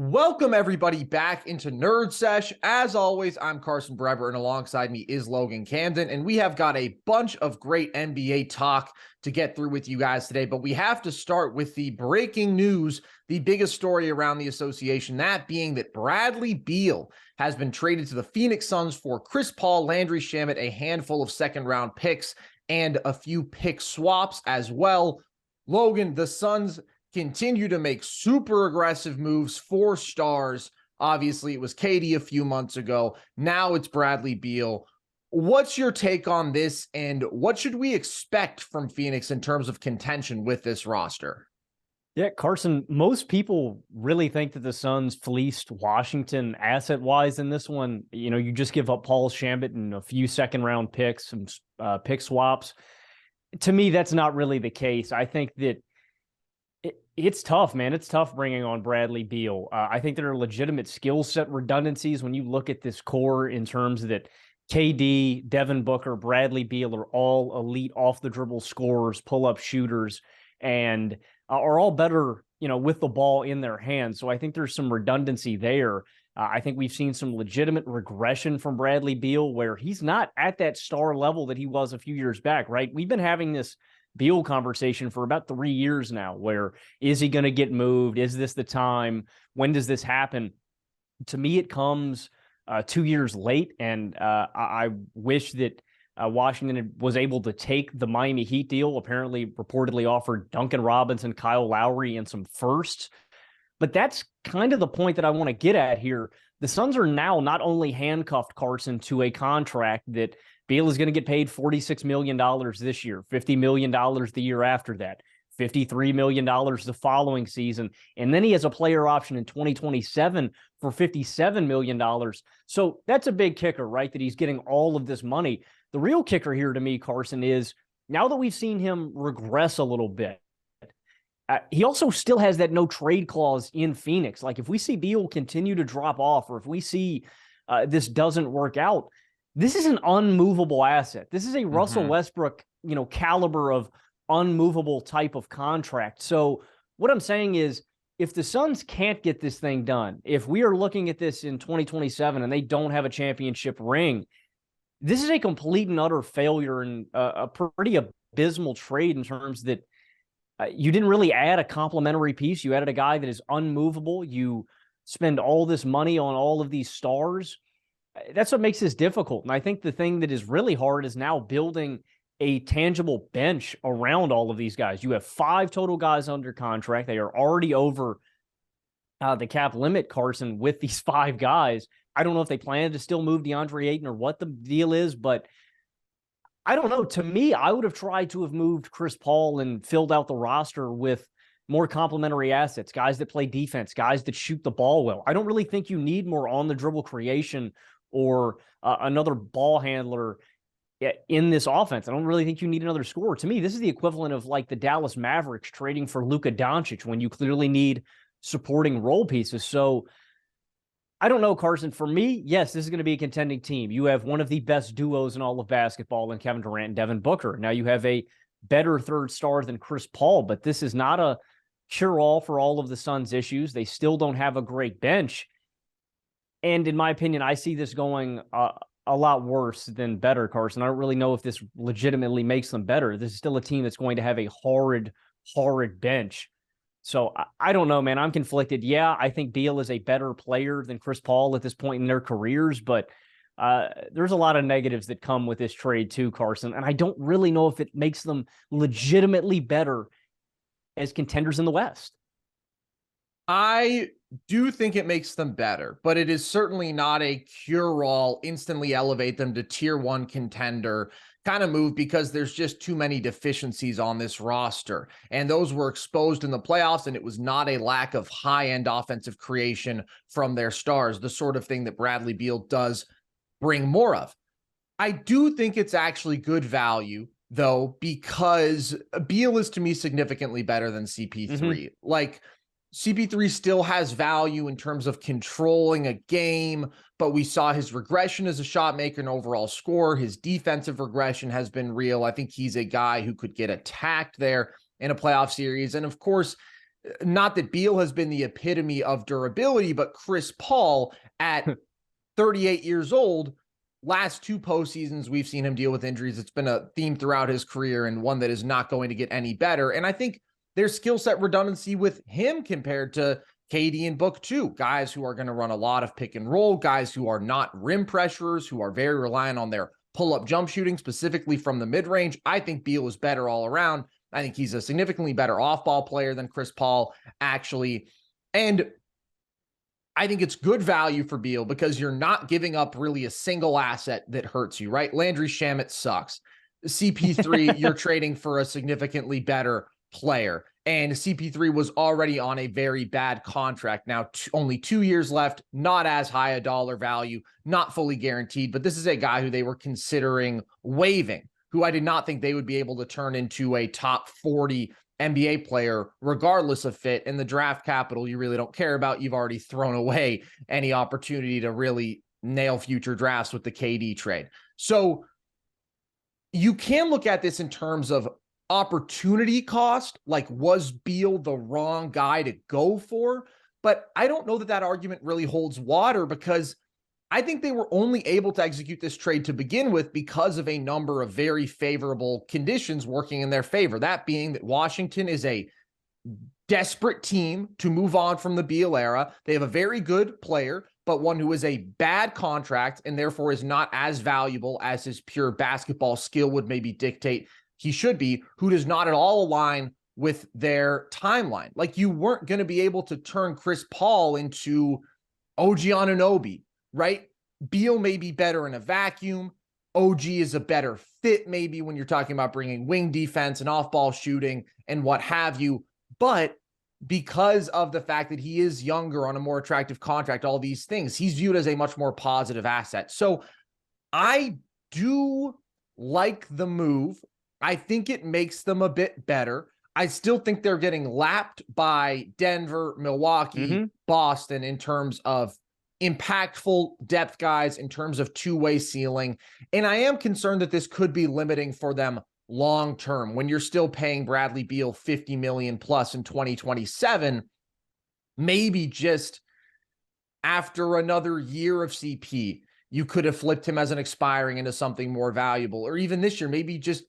Welcome, everybody, back into Nerd Sesh. As always, I'm Carson Breber, and alongside me is Logan Camden, and we have got a bunch of great NBA talk to get through with you guys today, but we have to start with the breaking news, the biggest story around the association, that being that Bradley Beal has been traded to the Phoenix Suns for Chris Paul, Landry Shamet, a handful of second-round picks, and a few pick swaps as well. Logan, the Suns continue to make super aggressive moves for stars. Obviously, it was KD a few months ago. Now it's Bradley Beal. What's your take on this, and what should we expect from Phoenix in terms of contention with this roster? Yeah, Carson, most people really think that the Suns fleeced Washington asset-wise in this one. You know, you just give up Paul Shamet and a few second-round picks, some pick swaps. To me, that's not really the case. I think that it's tough, man. It's tough bringing on Bradley Beal. I think there are legitimate skill set redundancies when you look at this core in terms that KD, Devin Booker, Bradley Beal are all elite off-the-dribble scorers, pull-up shooters, and are all better, you know, with the ball in their hands. So I think there's some redundancy there. I think we've seen some legitimate regression from Bradley Beal where he's not at that star level that he was a few years back, right? We've been having this Beal conversation for about 3 years now, where is he going to get moved? Is this the time? When does this happen? To me, it comes 2 years late, and I wish that Washington was able to take the Miami Heat deal, apparently reportedly offered Duncan Robinson, Kyle Lowry, and some firsts. But that's kind of the point that I want to get at here. The Suns are now not only handcuffed, Carson, to a contract that Beal is going to get paid $46 million this year, $50 million the year after that, $53 million the following season. And then he has a player option in 2027 for $57 million. So that's a big kicker, right? That he's getting all of this money. The real kicker here to me, Carson, is now that we've seen him regress a little bit, he also still has that no trade clause in Phoenix. Like if we see Beal continue to drop off, or if we see this doesn't work out, this is an unmovable asset. This is a Russell Westbrook, you know, caliber of unmovable type of contract. So what I'm saying is, if the Suns can't get this thing done, if we are looking at this in 2027 and they don't have a championship ring, this is a complete and utter failure and a pretty abysmal trade in terms that you didn't really add a complementary piece. You added a guy that is unmovable. You spend all this money on all of these stars. That's what makes this difficult. And I think the thing that is really hard is now building a tangible bench around all of these guys. You have 5 total guys under contract. They are already over the cap limit, Carson, with these 5 guys. I don't know if they plan to still move DeAndre Ayton or what the deal is, but I don't know. To me, I would have tried to have moved Chris Paul and filled out the roster with more complementary assets, guys that play defense, guys that shoot the ball well. I don't really think you need more on-the-dribble creation or another ball handler in this offense. I don't really think you need another scorer. To me, this is the equivalent of like the Dallas Mavericks trading for Luka Doncic when you clearly need supporting role pieces. So I don't know, Carson. For me, yes, this is going to be a contending team. You have one of the best duos in all of basketball in Kevin Durant and Devin Booker. Now you have a better third star than Chris Paul, but this is not a cure-all for all of the Suns' issues. They still don't have a great bench. And in my opinion, I see this going a lot worse than better, Carson. I don't really know if this legitimately makes them better. This is still a team that's going to have a horrid bench. So I don't know, man. I'm conflicted. Yeah, I think Beal is a better player than Chris Paul at this point in their careers, but there's a lot of negatives that come with this trade too, Carson. And I don't really know if it makes them legitimately better as contenders in the West. I do think it makes them better, but it is certainly not a cure-all, instantly elevate them to tier 1 contender kind of move, because there's just too many deficiencies on this roster. And those were exposed in the playoffs, and it was not a lack of high-end offensive creation from their stars, the sort of thing that Bradley Beal does bring more of. I do think it's actually good value, though, because Beal is to me significantly better than CP3. Like, CP3 still has value in terms of controlling a game, but we saw his regression as a shot maker and overall scorer. His defensive regression has been real. I think he's a guy who could get attacked there in a playoff series. And of course, Not that Beal has been the epitome of durability, but Chris Paul at 38 years old, last two postseasons, we've seen him deal with injuries. It's been a theme throughout his career and one that is not going to get any better. And I think there's skill set redundancy with him compared to KD and Book too. Guys who are going to run a lot of pick and roll, guys who are not rim pressurers, who are very reliant on their pull-up jump shooting, specifically from the mid-range. I think Beal is better all around. I think he's a significantly better off-ball player than Chris Paul, actually. And I think it's good value for Beal because you're not giving up really a single asset that hurts you, right? Landry Shamet sucks. CP3, you're trading for a significantly better player. And CP3 was already on a very bad contract. Now, only 2 years left, not as high a dollar value, not fully guaranteed, but this is a guy who they were considering waiving, who I did not think they would be able to turn into a top 40 NBA player, regardless of fit. And the draft capital you really don't care about. You've already thrown away any opportunity to really nail future drafts with the KD trade. So you can look at this in terms of opportunity cost, like was Beal the wrong guy to go for? But I don't know that that argument really holds water because I think they were only able to execute this trade to begin with because of a number of very favorable conditions working in their favor. That being that Washington is a desperate team to move on from the Beal era. They have a very good player, but one who is a bad contract and therefore is not as valuable as his pure basketball skill would maybe dictate he should be, who does not at all align with their timeline. Like you weren't going to be able to turn Chris Paul into OG Anunoby, right? Beal may be better in a vacuum. OG is a better fit maybe when you're talking about bringing wing defense and off-ball shooting and what have you. But because of the fact that he is younger on a more attractive contract, all these things, he's viewed as a much more positive asset. So I do like the move. I think it makes them a bit better. I still think they're getting lapped by Denver, Milwaukee, Boston in terms of impactful depth guys, in terms of two-way ceiling. And I am concerned that this could be limiting for them long-term when you're still paying Bradley Beal $50 million plus in 2027. Maybe just after another year of CP, you could have flipped him as an expiring into something more valuable. Or even this year, maybe just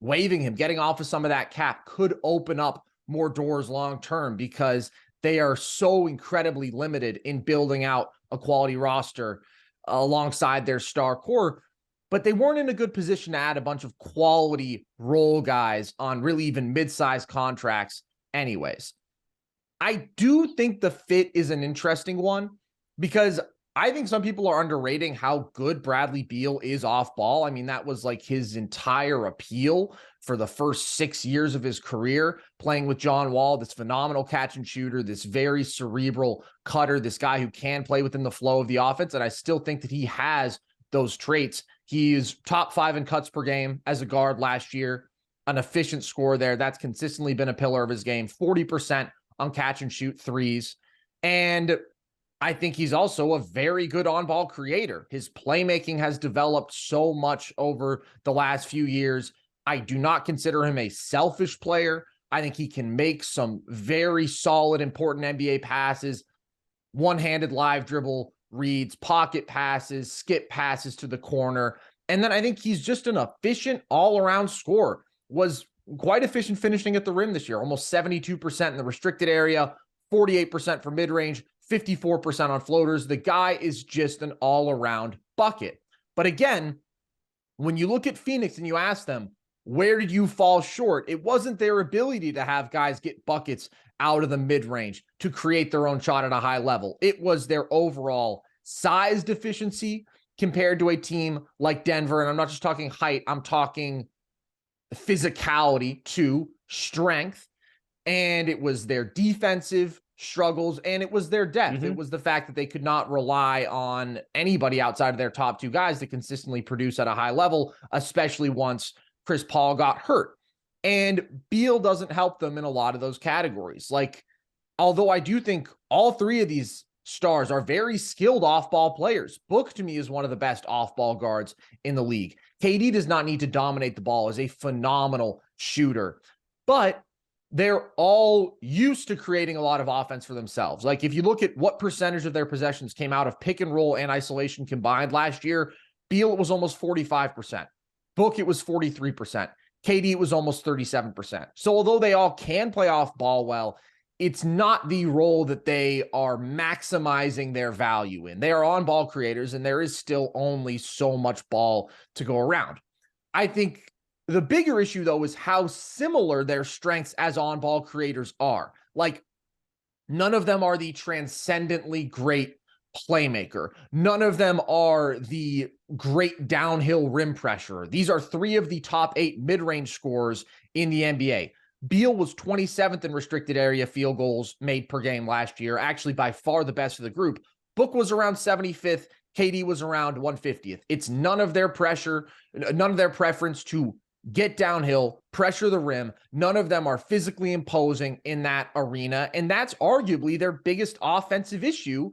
waiving him, getting off of some of that cap could open up more doors long-term because they are so incredibly limited in building out a quality roster alongside their star core. But they weren't in a good position to add a bunch of quality role guys on really even mid-sized contracts anyways. I do think the fit is an interesting one because I think some people are underrating how good Bradley Beal is off ball. I mean, that was like his entire appeal for the first 6 years of his career, playing with John Wall, this phenomenal catch and shooter, this very cerebral cutter, this guy who can play within the flow of the offense. And I still think that he has those traits. He's top 5 in cuts per game as a guard last year, an efficient scorer there. That's consistently been a pillar of his game, 40% on catch and shoot threes. And I think he's also a very good on-ball creator. His playmaking has developed so much over the last few years. I do not consider him a selfish player. I think he can make some very solid, important NBA passes, one-handed live dribble reads, pocket passes, skip passes to the corner. And then I think he's just an efficient all-around scorer. Was quite efficient finishing at the rim this year, almost 72% in the restricted area, 48% for mid-range, 54% on floaters. The guy is just an all-around bucket. But again, when you look at Phoenix and you ask them, where did you fall short? It wasn't their ability to have guys get buckets out of the mid-range to create their own shot at a high level. It was their overall size deficiency compared to a team like Denver. And I'm not just talking height, I'm talking physicality too, strength. And it was their defensive struggles, and it was their depth. It was the fact that they could not rely on anybody outside of their top two guys to consistently produce at a high level, especially once Chris Paul got hurt. And Beal doesn't help them in a lot of those categories. Like, although I do think all three of these stars are very skilled off-ball players. Book, to me, is one of the best off-ball guards in the league. KD does not need to dominate the ball, is a phenomenal shooter. But they're all used to creating a lot of offense for themselves. Like if you look at what percentage of their possessions came out of pick and roll and isolation combined last year, Beal, it was almost 45%. Book, it was 43%. KD, it was almost 37%. So although they all can play off ball well, it's not the role that they are maximizing their value in. They are on-ball creators, and there is still only so much ball to go around. I think the bigger issue, though, is how similar their strengths as on-ball creators are. Like, none of them are the transcendently great playmaker. None of them are the great downhill rim pressure. These are 3 of the top 8 mid-range scorers in the NBA. Beal was 27th in restricted area field goals made per game last year, actually by far the best of the group. Book was around 75th. KD was around 150th. It's none of their pressure, none of their preference to get downhill, pressure the rim. None of them are physically imposing in that arena. And that's arguably their biggest offensive issue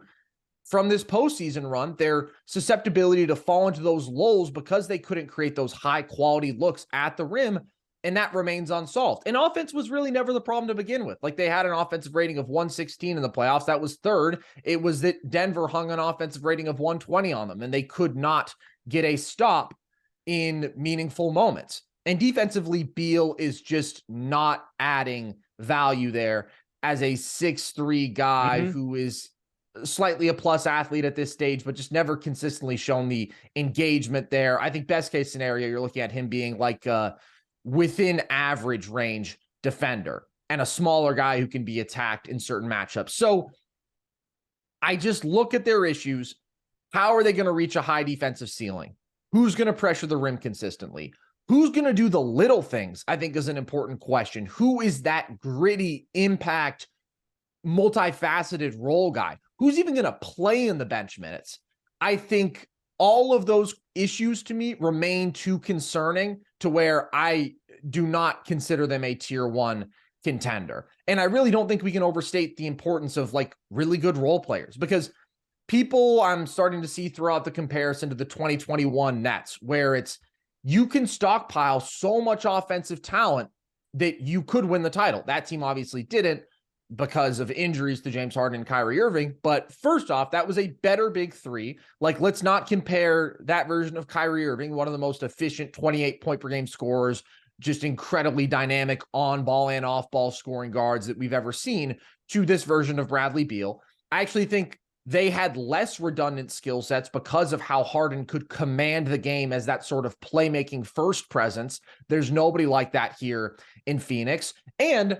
from this postseason run, their susceptibility to fall into those lulls because they couldn't create those high quality looks at the rim. And that remains unsolved. And offense was really never the problem to begin with. Like, they had an offensive rating of 116 in the playoffs. That was third. It was that Denver hung an offensive rating of 120 on them, and they could not get a stop in meaningful moments. And defensively, Beal is just not adding value there as a 6'3" guy who is slightly a plus athlete at this stage, but just never consistently shown the engagement there. I think best case scenario, you're looking at him being like within average range defender and a smaller guy who can be attacked in certain matchups. So I just look at their issues. How are they going to reach a high defensive ceiling? Who's going to pressure the rim consistently? Who's going to do the little things, I think, is an important question. Who is that gritty impact, multifaceted role guy? Who's even going to play in the bench minutes? I think all of those issues to me remain too concerning to where I do not consider them a tier 1 contender. And I really don't think we can overstate the importance of like really good role players, because people I'm starting to see throughout the comparison to the 2021 Nets, where it's you can stockpile so much offensive talent that you could win the title. That team obviously didn't because of injuries to James Harden and Kyrie Irving. But first off, that was a better big 3. Like, let's not compare that version of Kyrie Irving, one of the most efficient 28 point per game scorers, just incredibly dynamic on ball and off ball scoring guards that we've ever seen, to this version of Bradley Beal. I actually think they had less redundant skill sets because of how Harden could command the game as that sort of playmaking first presence. There's nobody like that here in Phoenix. And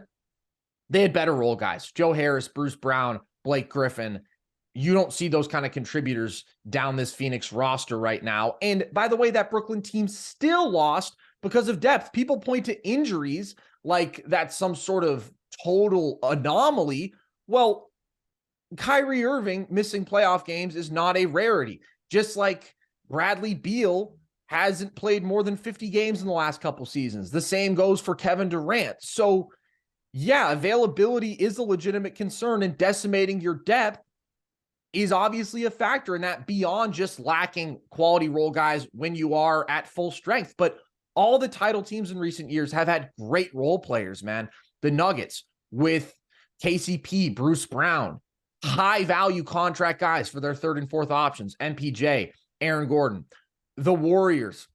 they had better role guys. Joe Harris, Bruce Brown, Blake Griffin. You don't see those kind of contributors down this Phoenix roster right now. And by the way, that Brooklyn team still lost because of depth. People point to injuries like that's some sort of total anomaly. Well, Kyrie Irving missing playoff games is not a rarity. Just like Bradley Beal hasn't played more than 50 games in the last couple seasons. The same goes for Kevin Durant. So yeah, availability is a legitimate concern, and decimating your depth is obviously a factor in that, beyond just lacking quality role guys when you are at full strength. But all the title teams in recent years have had great role players, man. The Nuggets with KCP, Bruce Brown, high value contract guys for their third and fourth options, MPJ, Aaron Gordon. The Warriors,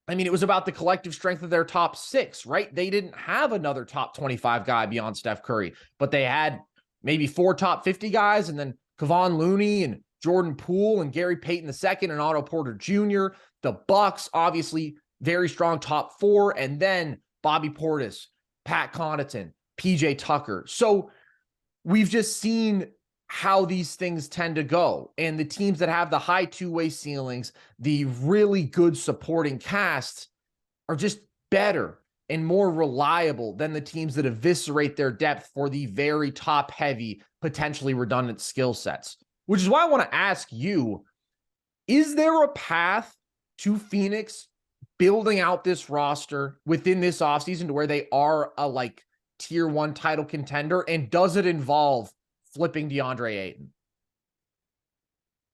I mean, it was about the collective strength of their top 6, right? They didn't have another top 25 guy beyond Steph Curry, but they had maybe 4 top 50 guys, and then Kevon Looney and Jordan Poole and Gary Payton II and Otto Porter Jr. The Bucks, obviously very strong top 4, and then Bobby Portis, Pat Connaughton, PJ Tucker. So we've just seen how these things tend to go. And the teams that have the high two-way ceilings, the really good supporting casts, are just better and more reliable than the teams that eviscerate their depth for the very top-heavy, potentially redundant skill sets. Which is why I want to ask you, is there a path to Phoenix building out this roster within this offseason to where they are a like tier 1 title contender? And does it involve flipping DeAndre Ayton?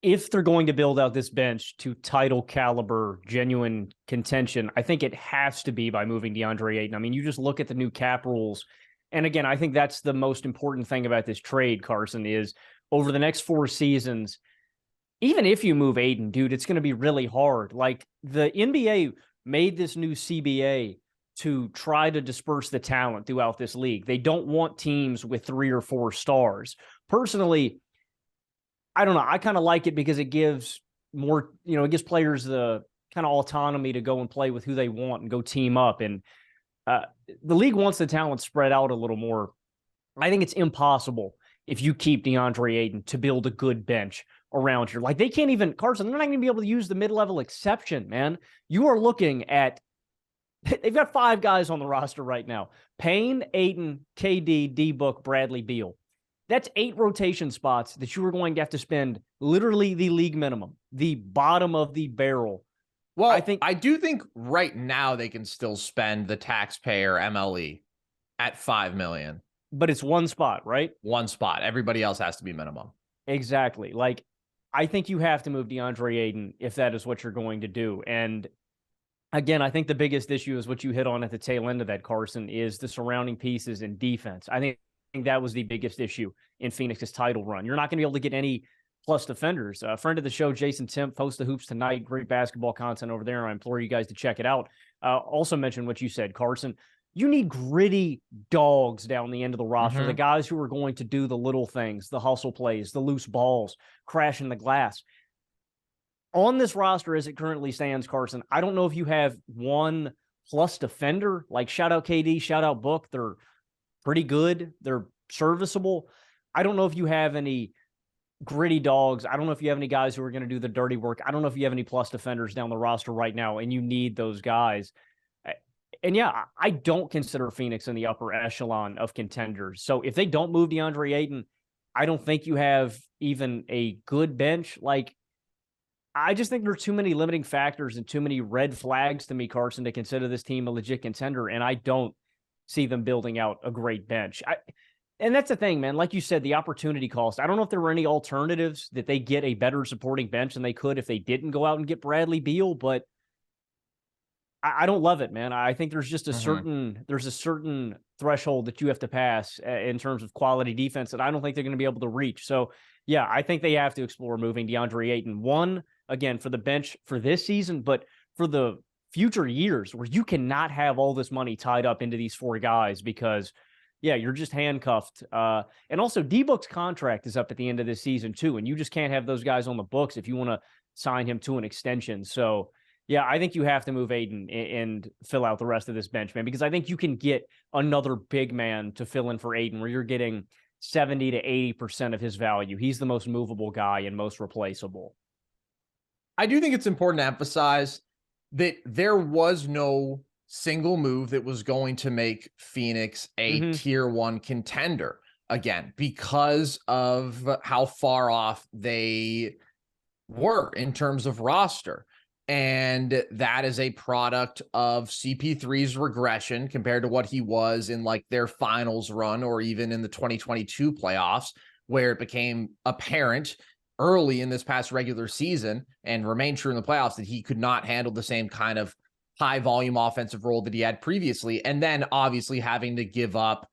If they're going to build out this bench to title caliber, genuine contention, I think it has to be by moving DeAndre Ayton. I mean, you just look at the new cap rules. And again, I think that's the most important thing about this trade, Carson, is over the next 4 seasons, even if you move Ayton, dude, it's going to be really hard. Like, the NBA made this new CBA to try to disperse the talent throughout this league. They don't want teams with 3 or 4 stars. Personally, I don't know. I kind of like it because it gives more, it gives players the kind of autonomy to go and play with who they want and go team up. And the league wants the talent spread out a little more. I think it's impossible if you keep DeAndre Ayton to build a good bench around here. Like, they can't even, Carson, they're not going to be able to use the mid-level exception, man. You are looking at, they've got 5 guys on the roster right now: Payne, Ayton, KD, D-Book, Bradley Beal. That's 8 rotation spots that you are going to have to spend literally the league minimum, the bottom of the barrel. Well, I do think right now they can still spend the taxpayer MLE at $5 million. But it's one spot, right? One spot. Everybody else has to be minimum. Exactly. Like, I think you have to move DeAndre Ayton if that is what you're going to do. And again, I think the biggest issue is what you hit on at the tail end of that, Carson, is the surrounding pieces and defense. I think that was the biggest issue in Phoenix's title run. You're not going to be able to get any plus defenders. A friend of the show, Jason Timp, posts the Hoops Tonight. Great basketball content over there. I implore you guys to check it out. Also mention what you said, Carson. You need gritty dogs down the end of the roster, the guys who are going to do the little things, the hustle plays, the loose balls, crashing the glass. On this roster as it currently stands, Carson, I don't know if you have one plus defender. Like, shout out KD, shout out Book. They're pretty good. They're serviceable. I don't know if you have any gritty dogs. I don't know if you have any guys who are going to do the dirty work. I don't know if you have any plus defenders down the roster right now, and you need those guys. And yeah, I don't consider Phoenix in the upper echelon of contenders. So if they don't move DeAndre Ayton, I don't think you have even a good bench. Like, I just think there are too many limiting factors and too many red flags to me, Carson, to consider this team a legit contender. And I don't see them building out a great bench. And that's the thing, man. Like you said, the opportunity cost. I don't know if there were any alternatives that they get a better supporting bench than they could if they didn't go out and get Bradley Beal, but I don't love it, man. I think there's just a certain threshold that you have to pass in terms of quality defense that I don't think they're going to be able to reach. So, yeah, I think they have to explore moving DeAndre Ayton. One, again, for the bench for this season, but for the future years where you cannot have all this money tied up into these 4 guys because, yeah, you're just handcuffed. And also, D-Book's contract is up at the end of this season, too, and you just can't have those guys on the books if you want to sign him to an extension. So, yeah, I think you have to move Ayton and fill out the rest of this bench, man, because I think you can get another big man to fill in for Ayton where you're getting 70 to 80% of his value. He's the most movable guy and most replaceable. I do think it's important to emphasize that there was no single move that was going to make Phoenix a tier 1 contender again, because of how far off they were in terms of roster. And that is a product of CP3's regression compared to what he was in like their finals run or even in the 2022 playoffs, where it became apparent early in this past regular season and remained true in the playoffs that he could not handle the same kind of high volume offensive role that he had previously. And then obviously having to give up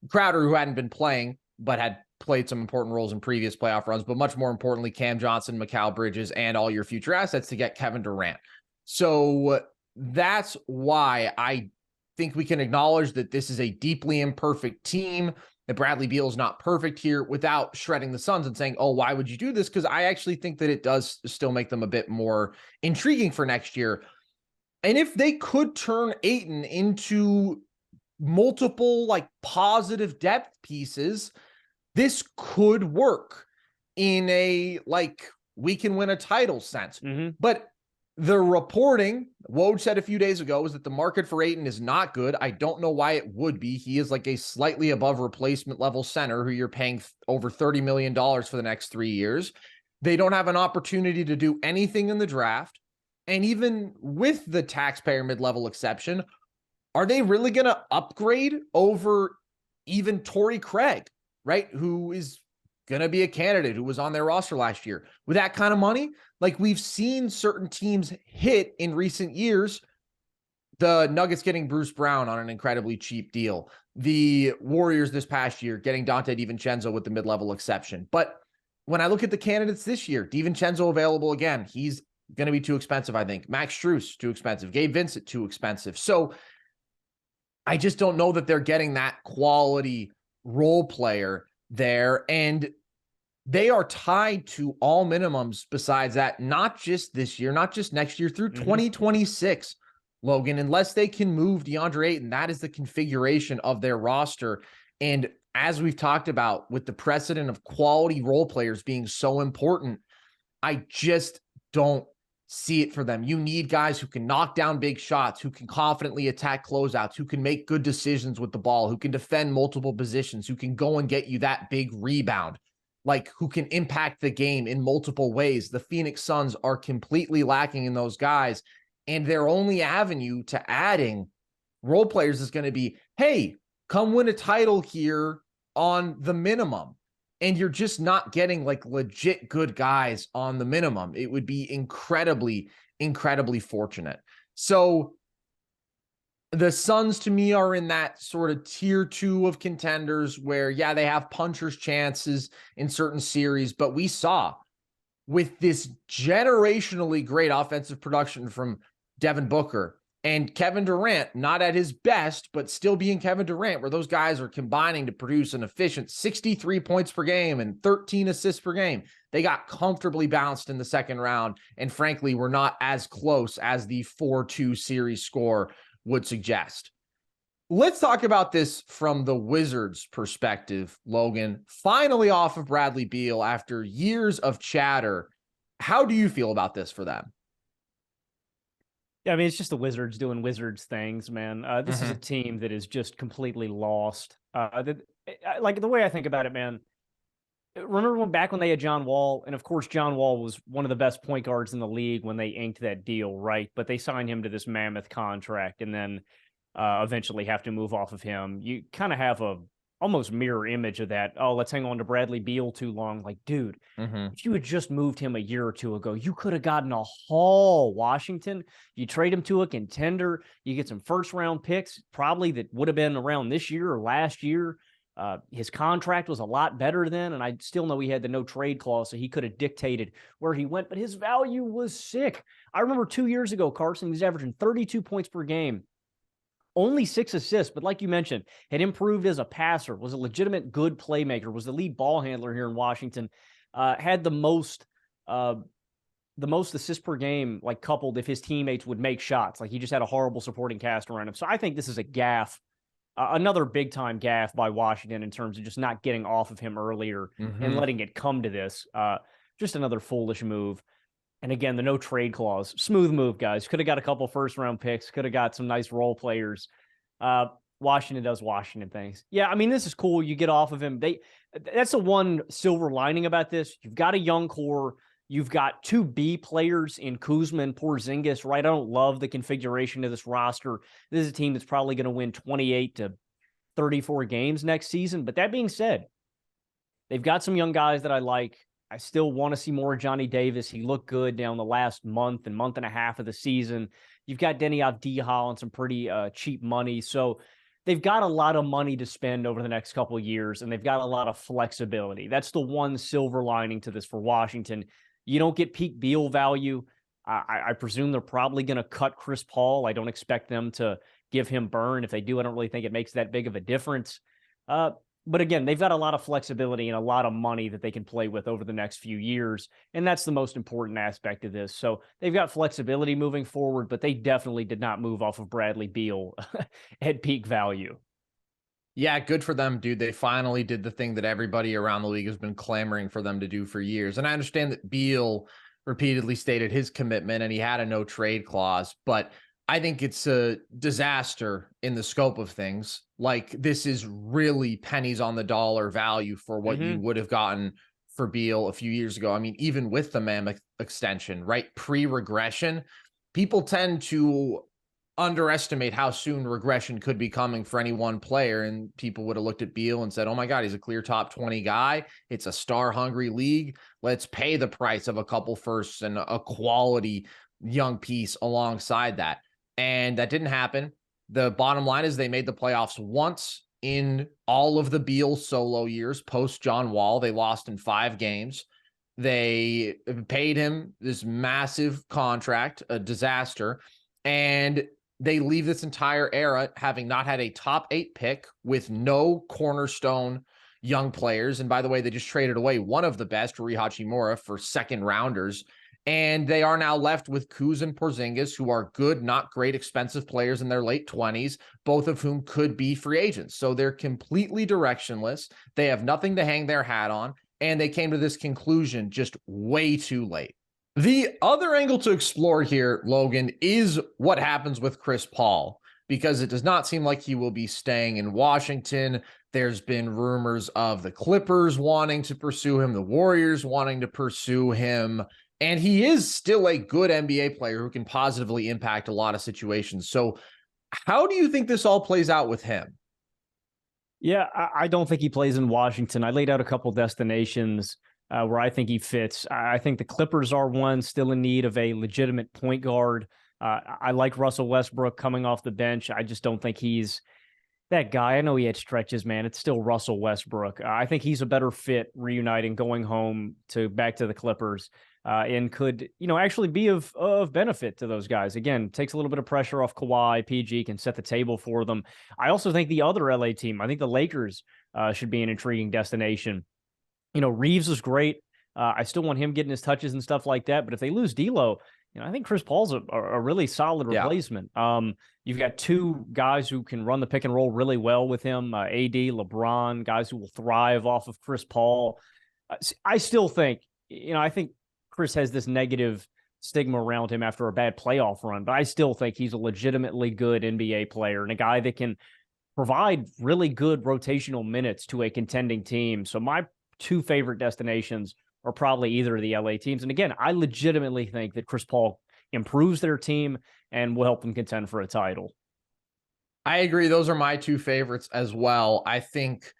Crowder, who hadn't been playing, but had played some important roles in previous playoff runs, but much more importantly, Cam Johnson, Mikal Bridges, and all your future assets to get Kevin Durant. So that's why I think we can acknowledge that this is a deeply imperfect team, that Bradley Beal is not perfect here, without shredding the Suns and saying, oh, why would you do this? Because I actually think that it does still make them a bit more intriguing for next year. And if they could turn Ayton into multiple like positive depth pieces, this could work in a, like, we can win a title sense. But the reporting, Woj said a few days ago, was that the market for Ayton is not good. I don't know why it would be. He is like a slightly above replacement level center who you're paying over $30 million for the next 3 years. They don't have an opportunity to do anything in the draft. And even with the taxpayer mid-level exception, are they really going to upgrade over even Torrey Craig, right? Who is going to be a candidate, who was on their roster last year with that kind of money? Like, we've seen certain teams hit in recent years The Nuggets getting Bruce Brown on an incredibly cheap deal. The Warriors this past year getting Dante DiVincenzo with the mid-level exception. But when I look at the candidates this year, DiVincenzo available again. He's going to be too expensive, I think. Max Strus, too expensive. Gabe Vincent, too expensive. So I just don't know that they're getting that quality role player there. And they are tied to all minimums besides that, not just this year, not just next year, through 2026, Logan, unless they can move DeAndre Ayton. That is the configuration of their roster. And as we've talked about, with the precedent of quality role players being so important, I just don't see it for them. You need guys who can knock down big shots, who can confidently attack closeouts, who can make good decisions with the ball, who can defend multiple positions, who can go and get you that big rebound, like who can impact the game in multiple ways. The Phoenix Suns are completely lacking in those guys, and their only avenue to adding role players is going to be, hey, come win a title here on the minimum. And you're just not getting like legit good guys on the minimum. It would be incredibly, incredibly fortunate. So the Suns to me are in that sort of tier 2 of contenders where, yeah, they have puncher's chances in certain series, but we saw with this generationally great offensive production from Devin Booker and Kevin Durant, not at his best, but still being Kevin Durant, where those guys are combining to produce an efficient 63 points per game and 13 assists per game. They got comfortably bounced in the second round, and frankly, were not as close as the 4-2 series score would suggest. Let's talk about this from the Wizards' perspective, Logan. Finally off of Bradley Beal after years of chatter. How do you feel about this for them? Yeah, I mean, it's just the Wizards doing Wizards things, man. This is a team that is just completely lost. Like the way I think about it, man, remember back when they had John Wall, and of course, John Wall was one of the best point guards in the league when they inked that deal, right? But they signed him to this mammoth contract and then eventually have to move off of him. You kind of have a almost mirror image of that. Oh, let's hang on to Bradley Beal too long. Like, dude, if you had just moved him a year or two ago, you could have gotten a haul, Washington. You trade him to a contender. You get some first-round picks, probably that would have been around this year or last year. His contract was a lot better then, and I still know he had the no-trade clause, so he could have dictated where he went, but his value was sick. I remember 2 years ago, Carson, he was averaging 32 points per game. Only 6 assists, but like you mentioned, had improved as a passer, was a legitimate good playmaker, was the lead ball handler here in Washington, had the most assists per game, like coupled if his teammates would make shots. Like he just had a horrible supporting cast around him. So I think this is a gaffe, another big time gaffe by Washington in terms of just not getting off of him earlier and letting it come to this. Just another foolish move. And again, the no trade clause, smooth move, guys. Could have got a couple first round picks. Could have got some nice role players. Washington does Washington things. Yeah, I mean, this is cool. You get off of him. That's the one silver lining about this. You've got a young core. You've got 2 B players in Kuzma and Porzingis, right? I don't love the configuration of this roster. This is a team that's probably going to win 28 to 34 games next season. But that being said, they've got some young guys that I like. I still want to see more Johnny Davis. He looked good down the last month and a half of the season. You've got Denny Avdija on some pretty cheap money. So they've got a lot of money to spend over the next couple of years, and they've got a lot of flexibility. That's the one silver lining to this for Washington. You don't get peak Beal value. I presume they're probably going to cut Chris Paul. I don't expect them to give him burn. If they do, I don't really think it makes that big of a difference. But again, they've got a lot of flexibility and a lot of money that they can play with over the next few years. And that's the most important aspect of this. So they've got flexibility moving forward, but they definitely did not move off of Bradley Beal at peak value. Yeah, good for them, dude. They finally did the thing that everybody around the league has been clamoring for them to do for years. And I understand that Beal repeatedly stated his commitment and he had a no trade clause, but I think it's a disaster in the scope of things. Like, this is really pennies on the dollar value for what you would have gotten for Beal a few years ago. I mean, even with the Mammoth extension, right? Pre-regression, people tend to underestimate how soon regression could be coming for any one player. And people would have looked at Beal and said, oh my God, he's a clear top 20 guy. It's a star hungry league. Let's pay the price of a couple firsts and a quality young piece alongside that. and that didn't happen. The bottom line is they made the playoffs once in all of the Beal solo years post John Wall. They lost in 5 games. They paid him this massive contract, a disaster, and they leave this entire era having not had a top 8 pick with no cornerstone young players. And by the way, they just traded away one of the best, Rui Hachimura, for second rounders. And they are now left with Kuz and Porzingis, who are good, not great, expensive players in their late 20s, both of whom could be free agents. So they're completely directionless. They have nothing to hang their hat on. And they came to this conclusion just way too late. The other angle to explore here, Logan, is what happens with Chris Paul, because it does not seem like he will be staying in Washington. There's been rumors of the Clippers wanting to pursue him, the Warriors wanting to pursue him. And he is still a good NBA player who can positively impact a lot of situations. So how do you think this all plays out with him? Yeah, I don't think he plays in Washington. I laid out a couple destinations where I think he fits. I think the Clippers are one, still in need of a legitimate point guard. I like Russell Westbrook coming off the bench. I just don't think he's that guy. I know he had stretches, man. It's still Russell Westbrook. I think he's a better fit reuniting, going home to back to the Clippers, and could, actually be of benefit to those guys. Again, takes a little bit of pressure off Kawhi. PG can set the table for them. I also think the other LA team, I think the Lakers should be an intriguing destination. Reeves is great. I still want him getting his touches and stuff like that. But if they lose D'Lo, I think Chris Paul's a really solid replacement. You've got 2 guys who can run the pick and roll really well with him, AD, LeBron, guys who will thrive off of Chris Paul. I still think, I think Chris has this negative stigma around him after a bad playoff run, but I still think he's a legitimately good NBA player and a guy that can provide really good rotational minutes to a contending team. So my 2 favorite destinations are probably either of the LA teams. And again, I legitimately think that Chris Paul improves their team and will help them contend for a title. I agree. Those are my 2 favorites as well. I think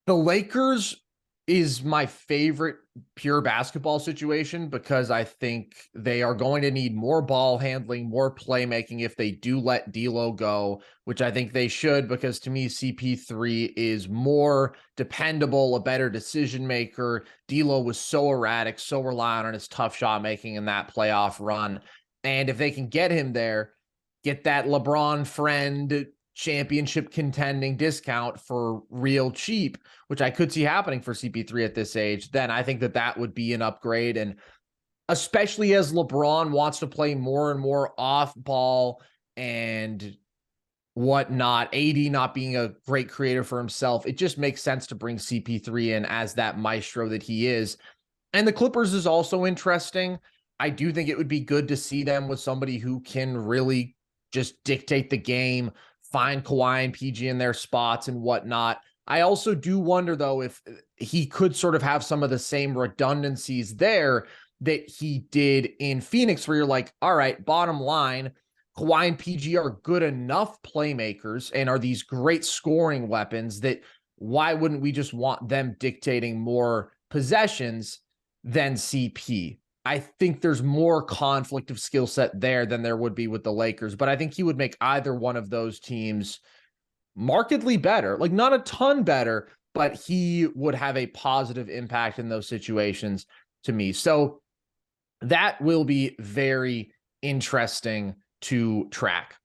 the Lakers is my favorite pure basketball situation because I think they are going to need more ball handling, more playmaking if they do let D'Lo go, which I think they should, because to me, CP3 is more dependable, a better decision maker. D'Lo was so erratic, so reliant on his tough shot making in that playoff run. And if they can get him there, get that LeBron friend championship contending discount for real cheap, which I could see happening for CP3 at this age, then I think that would be an upgrade. And especially as LeBron wants to play more and more off ball and whatnot, AD not being a great creator for himself, it just makes sense to bring CP3 in as that maestro that he is. And the Clippers is also interesting. I do think it would be good to see them with somebody who can really just dictate the game, find Kawhi and PG in their spots and whatnot. I also do wonder, though, if he could sort of have some of the same redundancies there that he did in Phoenix, where you're like, all right, bottom line, Kawhi and PG are good enough playmakers and are these great scoring weapons that why wouldn't we just want them dictating more possessions than CP? I think there's more conflict of skill set there than there would be with the Lakers, but I think he would make either one of those teams markedly better, like not a ton better, but he would have a positive impact in those situations to me. So that will be very interesting to track.